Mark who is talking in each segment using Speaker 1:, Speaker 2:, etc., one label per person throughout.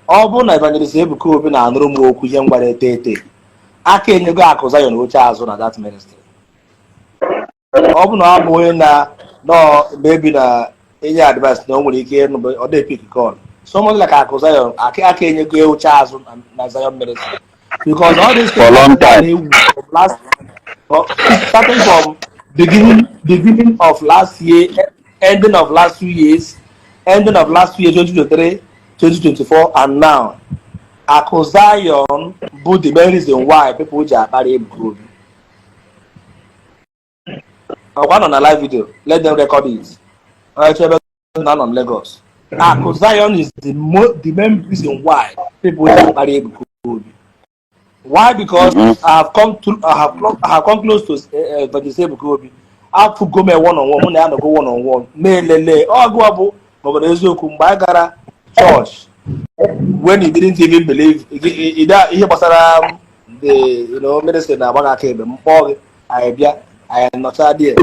Speaker 1: ọ bụ na Evangelist Ebuka Obi na-anụrụ m okwu ihe ngwara ete aka enyego akụ Zion oche azụ na that ministry. Ọ bụ na ọ bụ onye nọ mebi na enye advice na o nwere ike ọ dị pick call. Someone like akụ Zion aka enyego oche azụ na Zion ministry because all this
Speaker 2: for long time
Speaker 1: starting from beginning of last year, ending of last 2 years, 2023, 2024, and now. Akụ Zion bụ the main reason why people ji akparị Ebuka Obi. One on a live video, let them record it. None on Lagos. Akụ Zion is the main reason why people ji akparị Ebuka Obi. Why? Because I have come close to Evangelist Ebuka Obi. I have to go one-on-one. I have to go one-on-one. Gara church when he didn't even believe. He was the medicine. I am not there.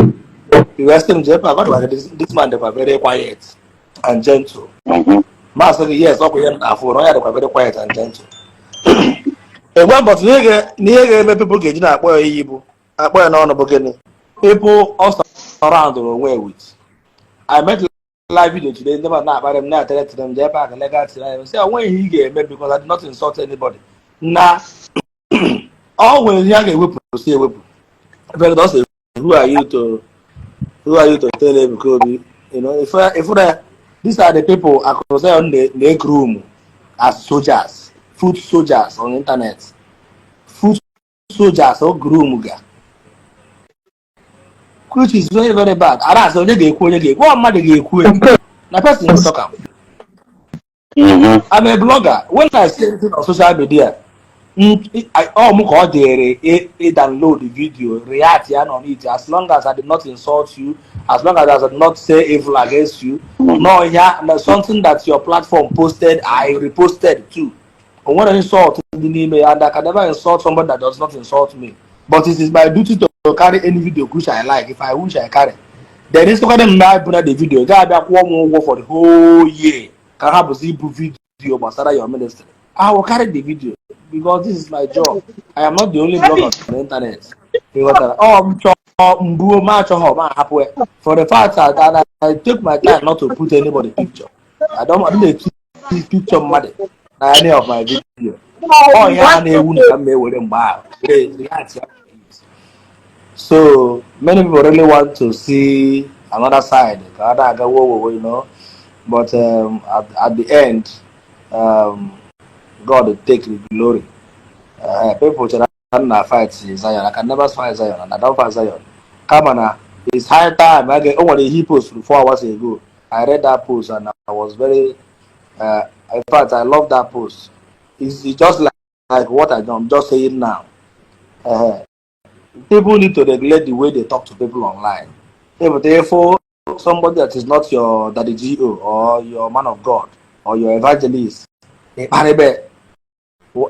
Speaker 1: The Western Japan, this man they were very quiet and gentle. Master, yes, okay, very quiet and gentle. But people get people also around the way with. I met live video today, never not about them now tell them they're back and legacy. I say when he gave me because I did not insult anybody. Nah always young a whip to see a whip. Who are you to tell him Kobe? If these are the people across on the room as soldiers. Food soldiers on the internet. Food soldiers or groomuga. Which is very, very bad. I said, what mother gave na person to talk. I'm a blogger. When I see anything on social media, I almost download the video, react on it. As long as I did not insult you, as long as I did not say evil against you, no, something that your platform posted, I reposted too. I want to insult the name, and I can never insult somebody that does not insult me. But it is my duty to carry any video which I like. If I wish I carry, then it's not going to put the video. You got to work for the whole year. Can have a simple video, but start your ministry. I will carry the video because this is my job. I am not the only blogger on the internet. For the fact that I take my time not to put anybody picture. I don't need to picture money. Any of my video. Oh yeah, so many people really want to see another side, but at the end, God will take the glory. People cannot fight Zion. I can never fight Zion, and I don't fight Zion. Come on, it's high time. I get over the he post 4 hours ago. I read that post and I was very. In fact, I love that post. It's just like what I'm just saying now. People need to regulate the way they talk to people online. Therefore, somebody that is not your daddy GO or your man of God or your evangelist, anybody who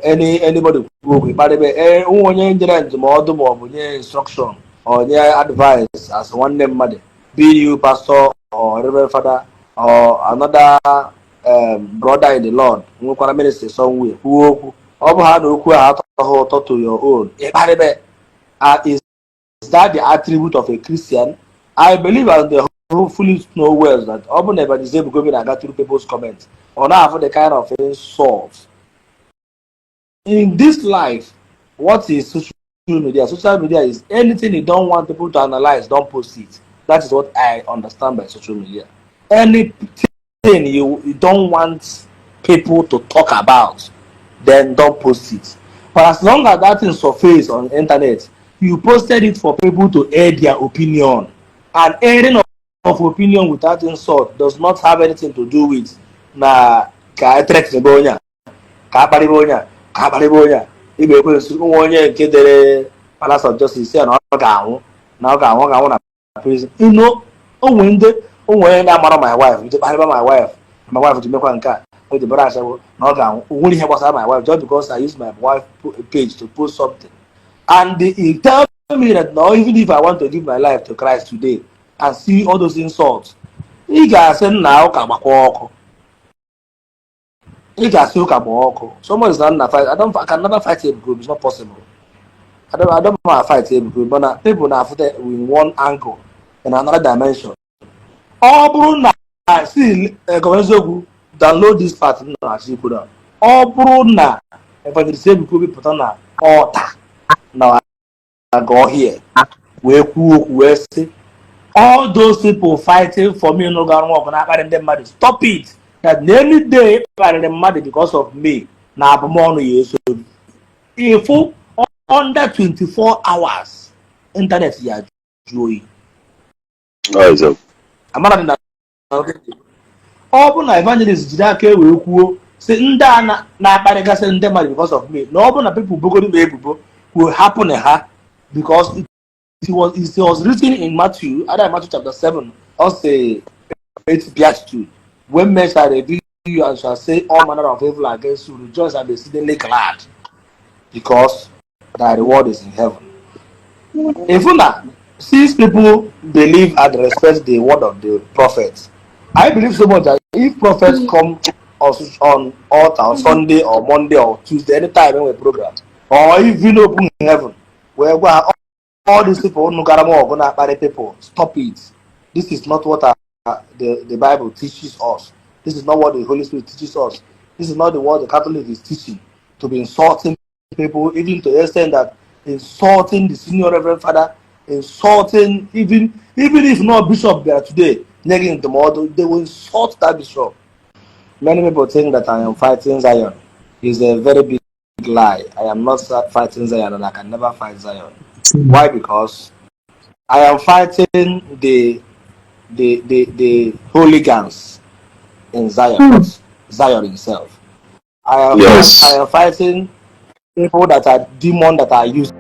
Speaker 1: instruction or advice as one name mother, be you pastor or reverend father or another brother in the Lord, who can minister somewhere, who talk to your own. Is that the attribute of a Christian? I believe as the hopefully know well that Open Evangelist Ebuka Obi got through people's comments on half the kind of insult. In this life, what is social media? Social media is anything you don't want people to analyze, don't post it. That is what I understand by social media. Anything you don't want people to talk about, then don't post it. But as long as that is surface on the internet, you posted it for people to air their opinion. And airing of opinion without insult does not have anything to do with na Palace of Justice na prison. You know, when my wife, my wife to make one car. With the brother, only have my wife just because I use my wife page to post something. And he tell me that now, even if I want to give my life to Christ today and see all those insults, he can say now, If you ask someone is not fight. I can never fight a group. It's not possible. I don't want to fight a group, but people now put it in one angle in another dimension. All Bruna see download this part now as you put on. All Bruna Evangelist Ebuka put on a altar. Now I go here. Where say all those people fighting for me no gonna work and them mad. Stop it. That any day them mad because of me. Now I'm years old. If under 24 hours internet ya joy. I'm not in that. Ọ bụ na evangelist jiri aka wee kwuo si ndị a na-akparịgasị ndị mmadụ because of me na ọ bụ na people bugoro na ebubo will happen ha because it was written in Matthew chapter 7 also 8 beatitude when men shall review you and shall say all manner of evil against you, rejoice and be exceedingly glad because thy reward is in heaven. If since people believe and respect the word of the prophets, I believe so much that if prophets come on altar on Sunday or Monday or Tuesday, anytime when we program, or even open in heaven, where all these people who are going to marry people, stop it. This is not what the Bible teaches us. This is not what the Holy Spirit teaches us. This is not the word the Catholic is teaching. To be insulting people, even to the extent that insulting the senior Reverend Father, insulting even if not bishop there today, negating the model, they will insult that bishop. Many people think that I am fighting Zion. It's a very big lie. I am not fighting Zion and I can never fight Zion. Why? Because I am fighting the hooligans in Zion, not Zion himself. I am fighting people that are demons that are used